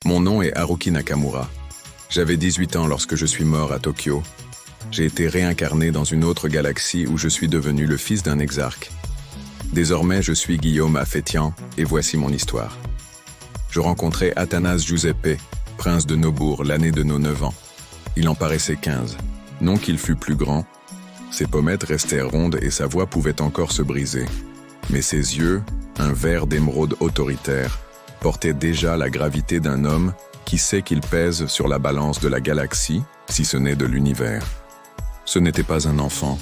Mon nom est Haruki Nakamura. J'avais 18 ans lorsque je suis mort à Tokyo. J'ai été réincarné dans une autre galaxie où je suis devenu le fils d'un exarque. Désormais, je suis Guillaume Affétian et voici mon histoire. Je rencontrai Athanase Giuseppe, prince de Nobourg, l'année de nos 9 ans. Il en paraissait 15. Non qu'il fût plus grand, ses pommettes restèrent rondes et sa voix pouvait encore se briser. Mais ses yeux, un vert d'émeraude autoritaire, portaient déjà la gravité d'un homme qui sait qu'il pèse sur la balance de la galaxie, si ce n'est de l'univers. Ce n'était pas un enfant,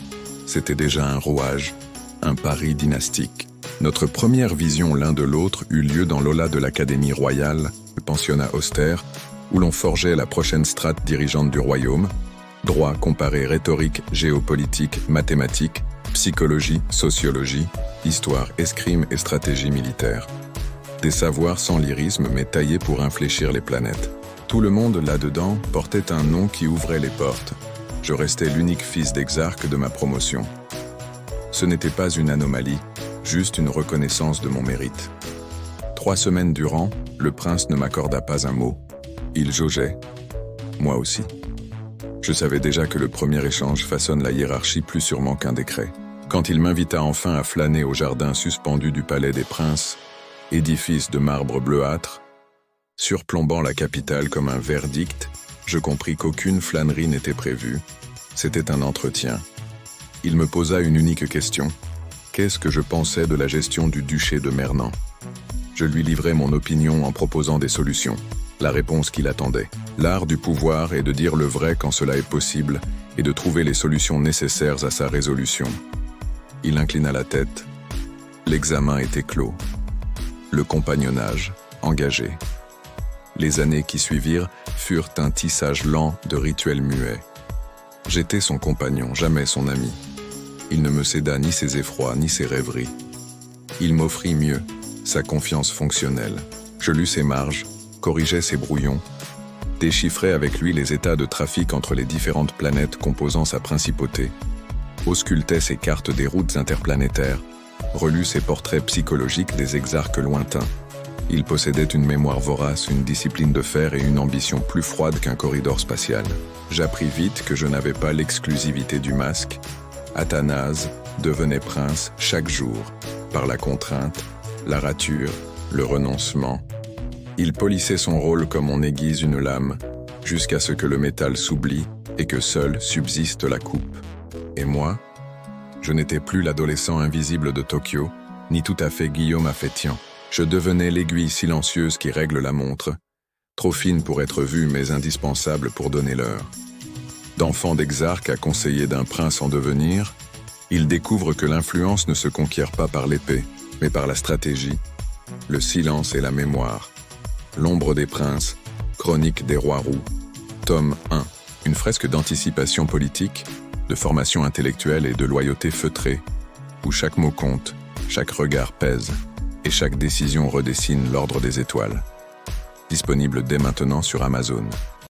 c'était déjà un rouage, un pari dynastique. Notre première vision l'un de l'autre eut lieu dans l'aula de l'Académie royale, le pensionnat austère, où l'on forgeait la prochaine strate dirigeante du royaume, droit comparé rhétorique, géopolitique, mathématiques, psychologie, sociologie, histoire, escrime et stratégie militaire. Des savoirs sans lyrisme mais taillés pour infléchir les planètes. Tout le monde là-dedans portait un nom qui ouvrait les portes. Je restais l'unique fils d'exarque de ma promotion. Ce n'était pas une anomalie, juste une reconnaissance de mon mérite. 3 semaines durant, le prince ne m'accorda pas un mot. Il jaugeait. Moi aussi. Je savais déjà que le premier échange façonne la hiérarchie plus sûrement qu'un décret. Quand il m'invita enfin à flâner au jardin suspendu du palais des princes, édifice de marbre bleuâtre, surplombant la capitale comme un verdict, je compris qu'aucune flânerie n'était prévue. C'était un entretien. Il me posa une unique question. Qu'est-ce que je pensais de la gestion du duché de Mernan? Je lui livrai mon opinion en proposant des solutions. La réponse qu'il attendait. L'art du pouvoir est de dire le vrai quand cela est possible et de trouver les solutions nécessaires à sa résolution. Il inclina la tête. L'examen était clos. Le compagnonnage, engagé. Les années qui suivirent furent un tissage lent de rituels muets. J'étais son compagnon, jamais son ami. Il ne me céda ni ses effrois, ni ses rêveries. Il m'offrit mieux, sa confiance fonctionnelle. Je lus ses marges, corrigeais ses brouillons, déchiffrais avec lui les états de trafic entre les différentes planètes composant sa principauté, auscultais ses cartes des routes interplanétaires, relus ses portraits psychologiques des exarques lointains. Il possédait une mémoire vorace, une discipline de fer et une ambition plus froide qu'un corridor spatial. J'appris vite que je n'avais pas l'exclusivité du masque. Athanase devenait prince chaque jour, par la contrainte, la rature, le renoncement. Il polissait son rôle comme on aiguise une lame, jusqu'à ce que le métal s'oublie et que seule subsiste la coupe. Et moi, je n'étais plus l'adolescent invisible de Tokyo, ni tout à fait Guillaume Affétian. Je devenais l'aiguille silencieuse qui règle la montre, trop fine pour être vue mais indispensable pour donner l'heure. D'enfant d'exarque à conseiller d'un prince en devenir, il découvre que l'influence ne se conquiert pas par l'épée, mais par la stratégie, le silence et la mémoire. L'ombre des princes, chronique des rois roux, tome 1, une fresque d'anticipation politique, de formation intellectuelle et de loyauté feutrée, où chaque mot compte, chaque regard pèse, et chaque décision redessine l'ordre des étoiles. Disponible dès maintenant sur Amazon.